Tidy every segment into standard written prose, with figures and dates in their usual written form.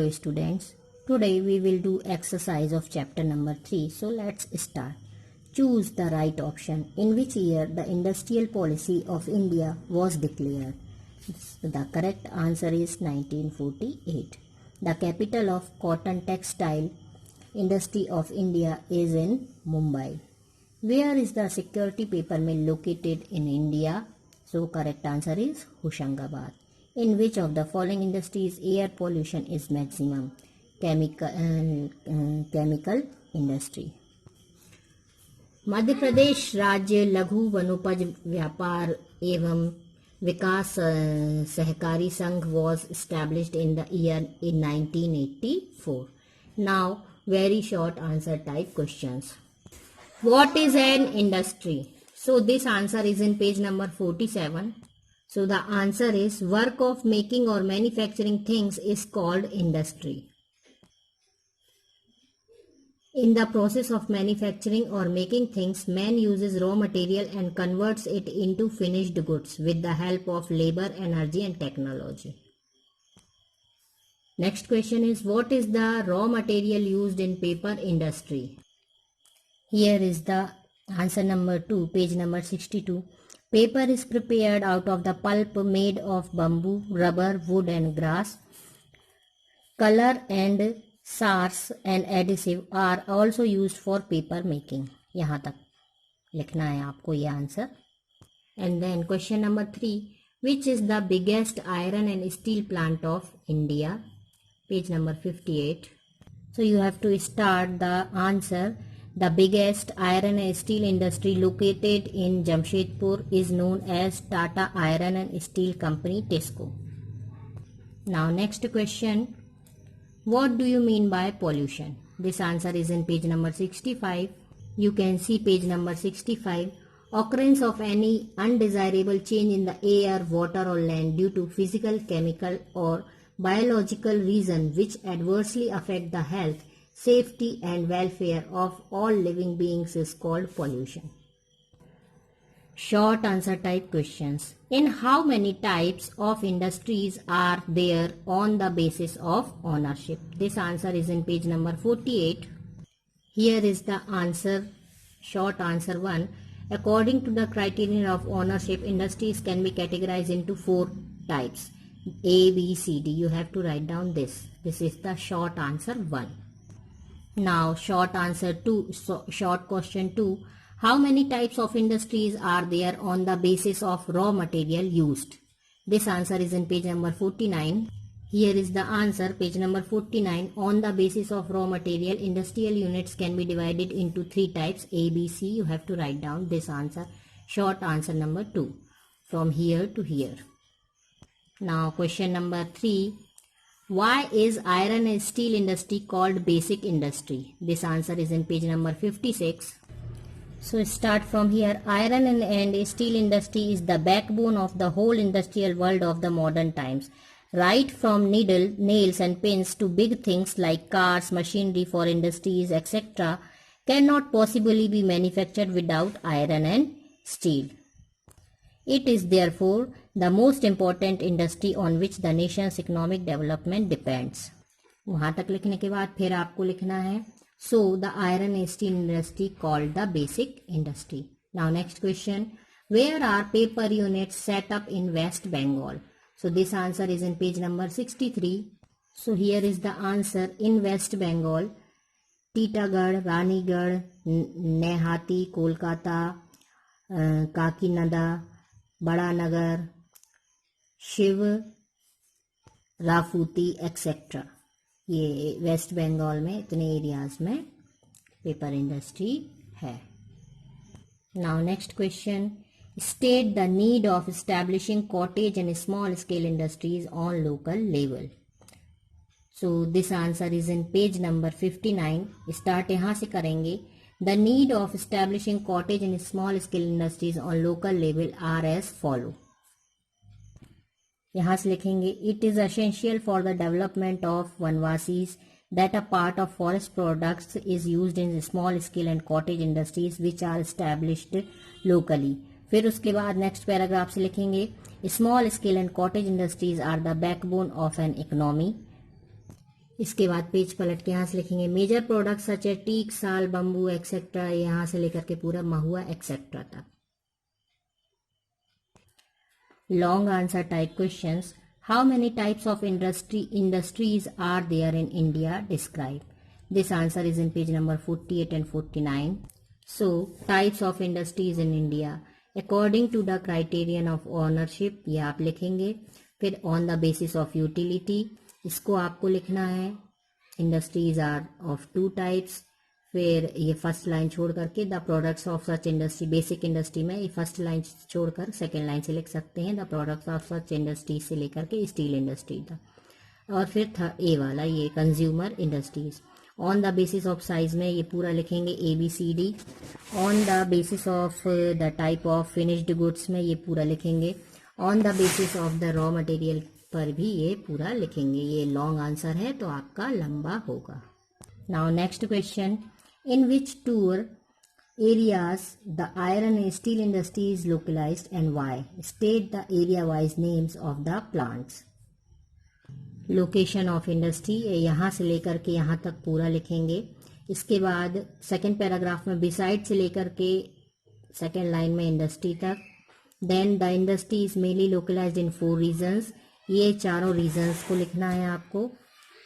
Hello students, today we will do exercise of chapter number 3. So let's start. Choose the right option. In which year the industrial policy of India was declared? The correct answer is 1948. The capital of cotton textile industry of India is in Mumbai. Where is the security paper mill located in India? So correct answer is Hoshangabad. In which of the following industries air pollution is maximum? Chemical industry. Madhya Pradesh राज्य लघु वनोपज व्यापार एवं विकास सहकारी संघ was established in the year in 1984. Now very short answer type questions. What is an industry? So this answer is in page number 47. So the answer is work of making or manufacturing things is called industry. In the process of manufacturing or making things, man uses raw material and converts it into finished goods with the help of labor, energy and technology. Next question is, what is the raw material used in paper industry? Here is the answer number 2, page number 62. Paper is prepared out of the pulp made of bamboo, rubber, wood and grass. Color and SARS and adhesive are also used for paper making. यहाँ तक लिखना है आपको ये answer. And then question number 3. Which is the biggest iron and steel plant of India? Page number 58. So you have to start the answer. The biggest iron and steel industry located in Jamshedpur is known as Tata Iron and Steel Company, TISCO. Now next question. What do you mean by pollution? This answer is in page number 65. You can see page number 65. Occurrence of any undesirable change in the air, water or land due to physical, chemical or biological reason which adversely affect the health, safety and welfare of all living beings is called pollution. Short answer type questions. In how many types of industries are there on the basis of ownership? This answer is in page number 48. Here is the answer, short answer 1. According to the criterion of ownership, industries can be categorized into 4 types. A, B, C, D. You have to write down this. This is the short answer 1. Now short answer 2, short question 2. How many types of industries are there on the basis of raw material used? This answer is in page number 49. Here is the answer, page number 49. On the basis of raw material, industrial units can be divided into 3 types, A, B, C. You have to write down this answer, short answer number 2, from here to here. Now question number 3. Why is iron and steel industry called basic industry? This answer is in page number 56. So start from here. Iron and steel industry is the backbone of the whole industrial world of the modern times. Right from needle, nails and pins to big things like cars, machinery for industries, etc. cannot possibly be manufactured without iron and steel. It is therefore the most important industry on which the nation's economic development depends. वहाँ तक लिखने के बाद फिर आपको लिखना है So the iron and steel industry called the basic industry. Now next question. Where are paper units set up in West Bengal? So this answer is in page number 63. So here is the answer in West Bengal. Titagarh, Ranigarh, Nehati, Kolkata, Kakinada, Badanagar, Shiv, Rafuti, etc. ये west Bengal में इतने areas में paper industry है. Now next question. State the need of establishing cottage and small scale industries on local level. So this answer is in page number 59. Start यहाँ से करेंगे. The need of establishing cottage and small scale industries on local level are as follow. यहाँ से लिखेंगे. It is essential for the development of वनवासीज that a part of forest products is used in small scale and cottage industries which are established locally. फिर उसके बाद next paragraph से लिखेंगे. Small scale and cottage industries are the backbone of an economy. इसके बाद page पलट के यहाँ से लिखेंगे major products such a teak, sal, bamboo etcetera, यहाँ से लेकर के पूरा महुआ एक्सेट्रा तक। Long answer type questions. How many types of industries are there in India? Describe. This answer is in page number 48 and 49. So, types of industries in India according to the criterion of ownership, ये आप लिखेंगे। फिर on the basis of utility, इसको आपको लिखना है। Industries are of two types. फिर ये फर्स्ट लाइन छोड़ करके the products of such industry, basic industry में ये फर्स्ट लाइन छोड़कर सेकेंड लाइन से लिख सकते हैं the products of such industry से लेकर के स्टील इंडस्ट्री तक। और फिर ए वाला ये consumer industries. On the basis of size में ये पूरा लिखेंगे ABCD। On the basis of the type of finished goods में ये पूरा लिखेंगे। On the basis of the raw material पर भी ये पूरा लिखेंगे। ये लॉन्ग आंसर है तो आपका लंबा होगा। Now next question, in which two areas the iron and steel industry is localized and why? State the area wise names of the plants. Location of industry यहाँ से लेकर के यहाँ तक पूरा लिखेंगे। इसके बाद सेकेंड पैराग्राफ में बिसाइड से लेकर के सेकेंड लाइन में इंडस्ट्री तक। Then the industry is mainly localized in 4 regions. ये चारों रीजन्स को लिखना है आपको,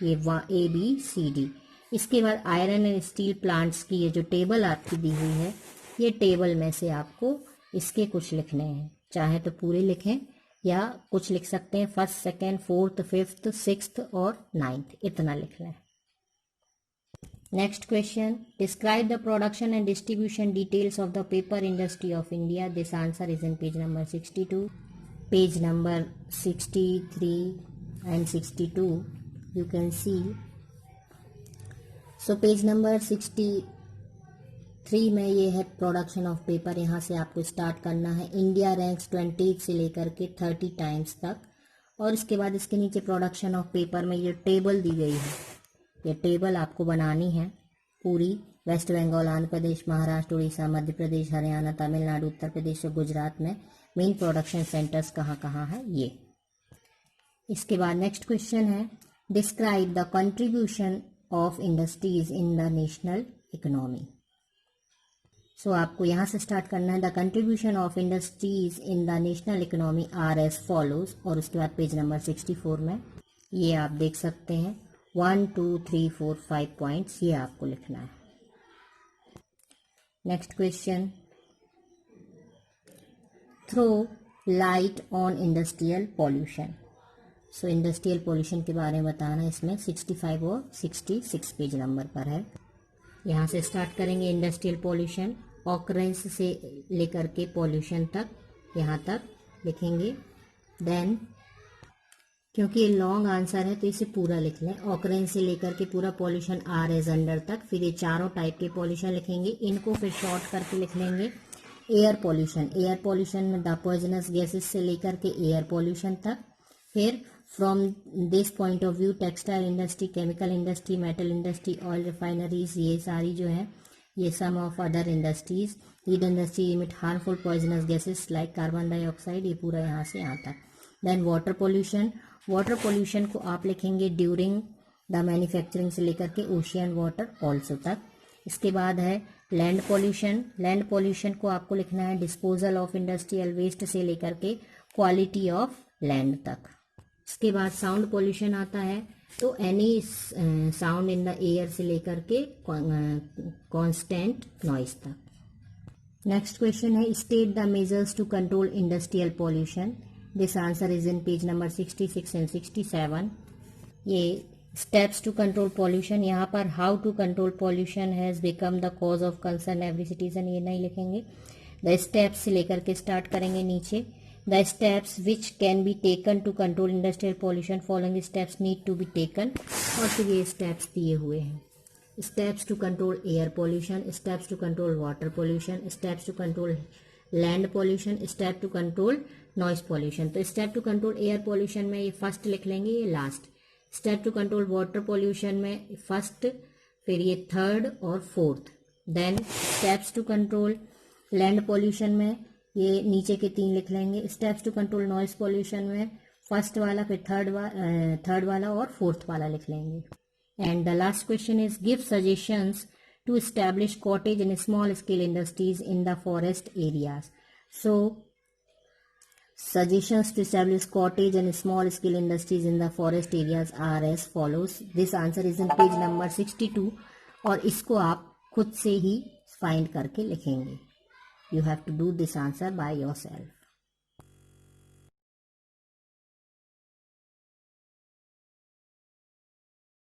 ये ABCD। इसके बाद आयरन एंड स्टील प्लांट्स की ये जो टेबल आपकी दी हुई है, ये टेबल में से आपको इसके कुछ लिखने हैं। चाहे तो पूरे लिखें या कुछ लिख सकते हैं, first, second, fourth, fifth, sixth और 9th, इतना लिख लें। Next question, describe the production and distribution details of the paper industry of India. This answer is in page number 62, page number 63 and 62 you can see. So page number 63 में ये है production of paper. यहाँ से आपको start करना है। India ranks 20 से लेकर के 30 टाइम्स तक। और इसके बाद इसके नीचे प्रोडक्शन ऑफ पेपर में ये टेबल दी गई है। ये टेबल आपको बनानी है पूरी। वेस्ट बंगाल, आंध्र प्रदेश, महाराष्ट्र, उड़ीसा, मध्य प्रदेश, हरियाणा, तमिलनाडु, उत्तर प्रदेश और गुजरात में मेन प्रोडक्शन सेंटर्स कहाँ कहाँ है ये। इसके बाद नेक्स्ट क्वेश्चन है, describe the contribution of industries in the national economy. So आपको यहाँ से स्टार्ट करना है। The contribution of industries in the national economy are as follows. और उसके बाद पेज नंबर 64 में ये आप देख सकते हैं 1 2 3 4 5 पॉइंट्स, ये आपको लिखना है। Next question, throw light on industrial pollution. So industrial pollution के बारे में बताना इसमें 65 और 66 पेज नंबर पर है। यहाँ से स्टार्ट करेंगे इंडस्ट्रियल पॉल्यूशन, ऑकरेंस से लेकर के पॉल्यूशन तक, यहाँ तक लिखेंगे। देन क्योंकि ये लॉन्ग आंसर है तो इसे पूरा लिख लें। ऑकरेंस से लेकर के पूरा पॉल्यूशन आर एज अंडर तक। फिर ये चारों टाइप के पॉल्यूशन लिखेंगे, इनको फिर शॉर्ट करके लिख लेंगे। एयर पॉल्यूशन, एयर पॉल्यूशन में द पॉइजनस गैसेस से लेकर के एयर पॉल्यूशन तक। फिर from this point of view textile industry, chemical industry, metal industry, oil refineries, ये सारी जो है ये some of other industries. Lead industry emit harmful poisonous gases like carbon dioxide, ये पूरा यहाँ से यहाँ तक। Then water pollution, water pollution को आप लिखेंगे ड्यूरिंग द मैन्युफैक्चरिंग से लेकर के ओशियन वाटर ऑल्सो तक। इसके बाद है लैंड पॉल्यूशन, लैंड पॉल्यूशन को आपको लिखना है डिस्पोजल ऑफ इंडस्ट्रियल वेस्ट से लेकर के क्वालिटी ऑफ लैंड तक। इसके बाद साउंड पॉल्यूशन आता है, तो any sound in the air से लेकर के कांस्टेंट नॉइज तक। नेक्स्ट क्वेश्चन है, state the measures to control industrial pollution. This answer is in page number 66 and 67। ये स्टेप्स टू कंट्रोल पॉल्यूशन, यहाँ पर how to control pollution has become the cause of concern every citizen, ये नहीं लिखेंगे। The steps से लेकर के start करेंगे नीचे। The steps which can be taken to control industrial pollution, following steps need to be taken. और फिर ये स्टेप्स दिए हुए हैं, steps to control air pollution, steps to control water pollution, steps to control land pollution, step to control noise pollution. तो step to control air pollution में ये first लिख लेंगे, ये last. Step to control water pollution में first, फिर ये third और fourth. Then steps to control land pollution में ये नीचे के 3 लिख लेंगे। Steps to control noise pollution में फर्स्ट वाला, फिर थर्ड वाला और फोर्थ वाला लिख लेंगे। And the last question is, give suggestions to establish cottage and small scale industries in the forest areas. So suggestions to establish cottage and small scale industries in the forest areas are as follows. This answer is in page number 62 और इसको आप खुद से ही find करके लिखेंगे. You have to do this answer by yourself.